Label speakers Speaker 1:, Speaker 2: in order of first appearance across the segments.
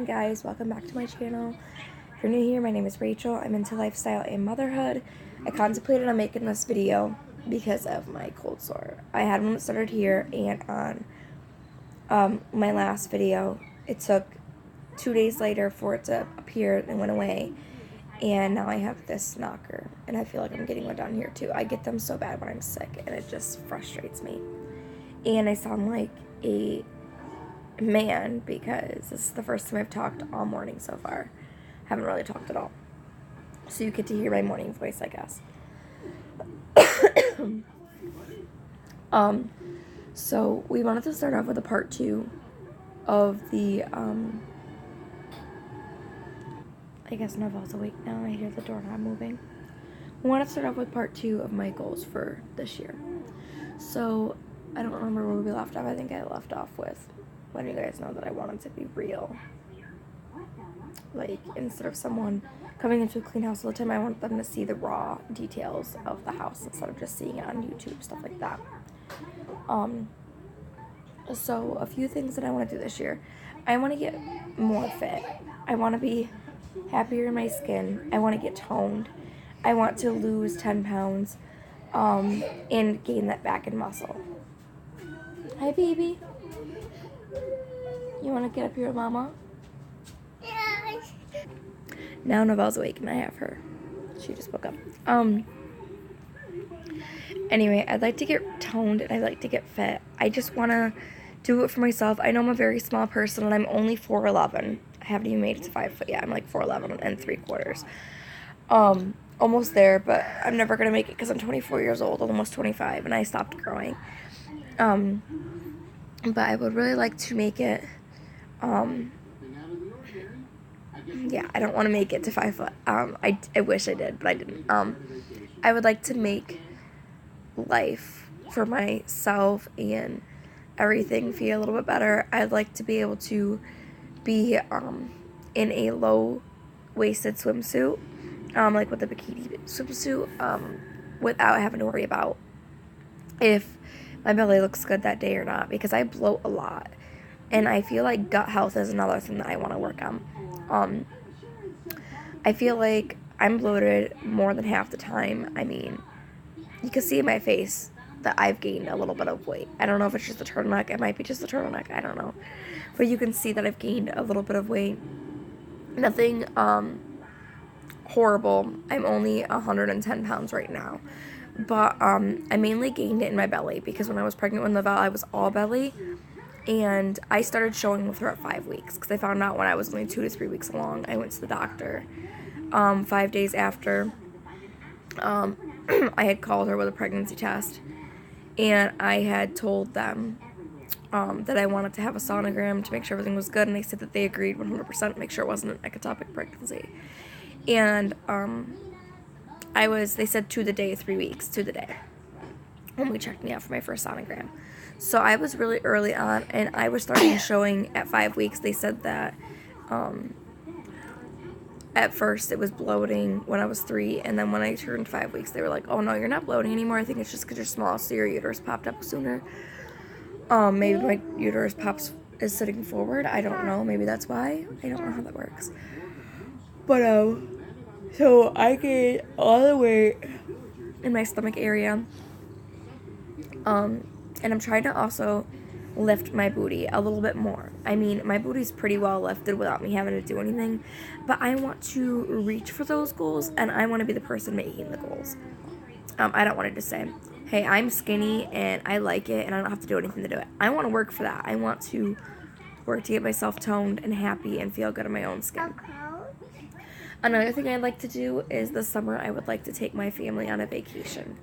Speaker 1: morning, guys. Welcome back to my channel. If you're new here, my name is Rachel. I'm into lifestyle and motherhood. I contemplated on making this video because of my cold sore. I had one that started here, and on my last video, it took 2 days later for it to appear and went away. And now I have this knocker, and I feel like I'm getting one down here too. I get them so bad when I'm sick, and it just frustrates me. And I sound like a man because this is the first time I've talked all morning so far. Haven't really talked at all. So you get to hear my morning voice, I guess. So we wanted to start off with a part 2 of the, I guess Novelle's awake now. I hear the doorknob moving. We want to start off with part 2 of my goals for this year. So I don't remember where we left off. I think I left off with letting you guys know that I wanted to be real. Like, instead of someone coming into a clean house all the time, I want them to see the raw details of the house instead of just seeing it on YouTube, stuff like that. So a few things that I want to do this year. I want to get more fit. I want to be happier in my skin. I want to get toned. I want to lose 10 pounds and gain that back in muscle. Hi, baby. You want to get up here, Mama? Yes. Now Novelle's awake and I have her. She just woke up. Anyway, I'd like to get toned and I'd like to get fit. I just want to do it for myself. I know I'm a very small person and I'm only 4'11". I haven't even made it to 5 foot yet. I'm like 4'11 and 3/4. Almost there, but I'm never going to make it because I'm 24 years old, almost 25, and I stopped growing. But I would really like to make it, yeah, I don't want to make it to 5 foot. I wish I did, but I didn't. I would like to make life for myself and everything feel a little bit better. I'd like to be able to be, in a low-waisted swimsuit, like with a bikini swimsuit, without having to worry about if my belly looks good that day or not, because I bloat a lot, and I feel like gut health is another thing that I want to work on. I feel like I'm bloated more than half the time. I mean, you can see in my face that I've gained a little bit of weight. I don't know if it's just the turtleneck. It might be just the turtleneck. I don't know. But you can see that I've gained a little bit of weight. Nothing horrible. I'm only 110 pounds right now. But I mainly gained it in my belly because when I was pregnant with Novelle, I was all belly. And I started showing with her at 5 weeks because I found out when I was only 2 to 3 weeks along. I went to the doctor 5 days after I had called her with a pregnancy test. And I had told them that I wanted to have a sonogram to make sure everything was good. And they said that they agreed 100% make sure it wasn't an ectopic pregnancy. And they said to the day, 3 weeks, to the day, when we checked me out for my first sonogram. So I was really early on, and I was starting showing at 5 weeks. They said that at first it was bloating when I was 3, and then when I turned 5 weeks, they were like, oh no, you're not bloating anymore. I think it's just because you're small, so your uterus popped up sooner. Maybe my uterus is sitting forward. I don't know. Maybe that's why. I don't know how that works. But, so I gained all the weight in my stomach area. And I'm trying to also lift my booty a little bit more. I mean, my booty's pretty well lifted without me having to do anything. But I want to reach for those goals, and I want to be the person making the goals. I don't want to just say, hey, I'm skinny, and I like it, and I don't have to do anything to do it. I want to work for that. I want to work to get myself toned and happy and feel good in my own skin. Another thing I'd like to do is this summer I would like to take my family on a vacation.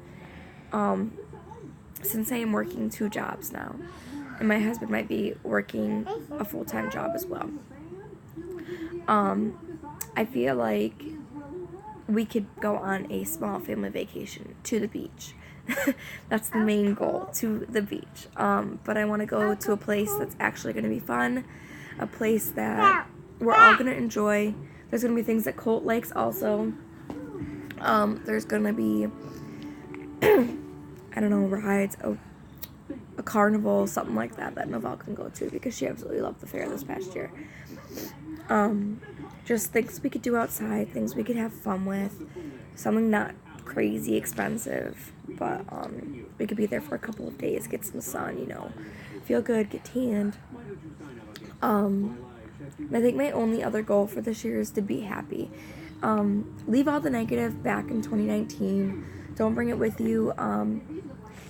Speaker 1: Since I am working 2 jobs now, and my husband might be working a full-time job as well, I feel like we could go on a small family vacation to the beach. That's the main goal, to the beach. But I want to go to a place that's actually going to be fun, a place that we're all going to enjoy. There's going to be things that Colt likes also. There's going to be, I don't know, rides, a carnival, something like that Novelle can go to because she absolutely loved the fair this past year. Just things we could do outside, things we could have fun with, something not crazy expensive, but we could be there for a couple of days, get some sun, you know, feel good, get tanned. I think my only other goal for this year is to be happy. Leave all the negative back in 2019. Don't bring it with you.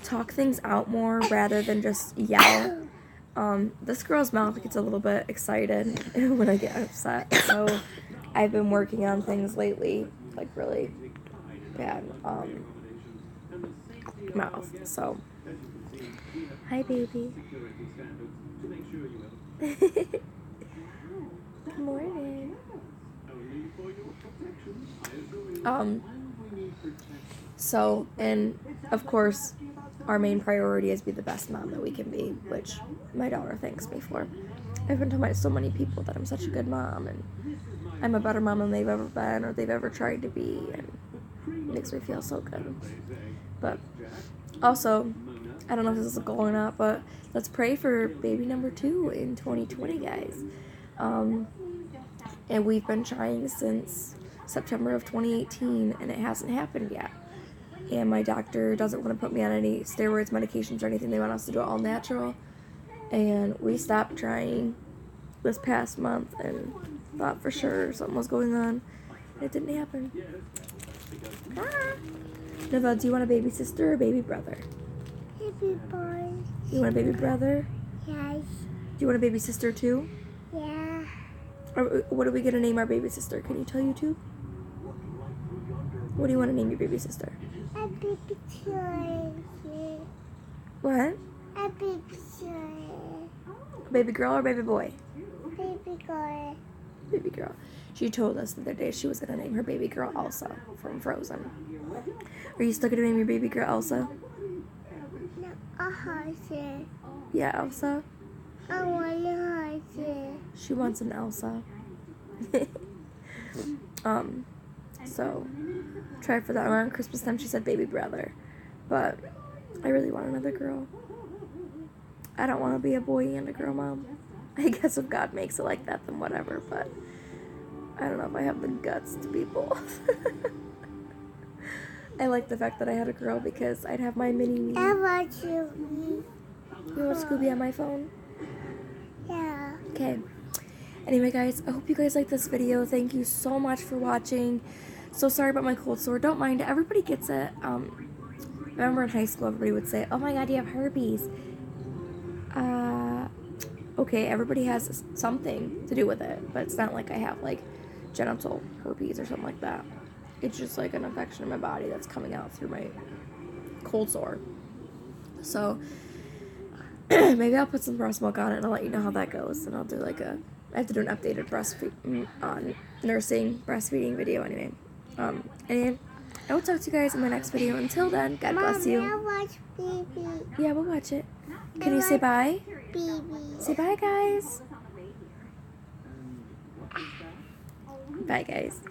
Speaker 1: Talk things out more rather than just yell. This girl's mouth gets a little bit excited when I get upset, so I've been working on things lately, like really bad mouth. So, hi baby. Good morning. So, and of course, our main priority is be the best mom that we can be, which my daughter thanks me for. I've been told by so many people that I'm such a good mom, and I'm a better mom than they've ever been or they've ever tried to be, and it makes me feel so good. But also, I don't know if this is a goal or not, but let's pray for baby number 2 in 2020, guys. And we've been trying since September of 2018, and it hasn't happened yet. And my doctor doesn't want to put me on any steroids, medications, or anything. They want us to do it all natural. And we stopped trying this past month and thought for sure something was going on. It didn't happen. Ah. Nova, do you want a baby sister or a baby brother?
Speaker 2: Baby boy.
Speaker 1: You want a baby brother?
Speaker 2: Yes.
Speaker 1: Do you want a baby sister too?
Speaker 2: Yeah.
Speaker 1: Or what are we going to name our baby sister? Can you tell YouTube? What do you want to name your baby sister?
Speaker 2: A baby boy.
Speaker 1: What?
Speaker 2: A baby boy.
Speaker 1: A baby girl or baby boy?
Speaker 2: Baby boy.
Speaker 1: Baby girl. She told us the other day she was going to name her baby girl Elsa from Frozen. Are you still going to name your baby girl Elsa?
Speaker 2: No, a horse.
Speaker 1: Yeah, Elsa.
Speaker 2: I want a horse.
Speaker 1: She wants an Elsa. So try for that. Around Christmas time she said baby brother. But I really want another girl. I don't want to be a boy and a girl mom. I guess if God makes it like that, then whatever, but I don't know if I have the guts to be both. I like the fact that I had a girl because I'd have my mini me.
Speaker 2: I want you.
Speaker 1: You want Scooby on my phone?
Speaker 2: Yeah.
Speaker 1: Okay. Anyway, guys, I hope you guys liked this video. Thank you so much for watching. So sorry about my cold sore. Don't mind it. Everybody gets it. I remember in high school, everybody would say, "Oh my God, you have herpes." Okay, everybody has something to do with it, but it's not like I have like genital herpes or something like that. It's just like an infection in my body that's coming out through my cold sore. So maybe I'll put some breast milk on it and I'll let you know how that goes. And I'll do like I have to do an updated nursing breastfeeding video anyway. And I will talk to you guys in my next video. Until then, God bless you.
Speaker 2: Mom, I watch baby.
Speaker 1: Yeah, we'll watch it. Can you say bye?
Speaker 2: Baby.
Speaker 1: Say bye, guys. Bye, guys.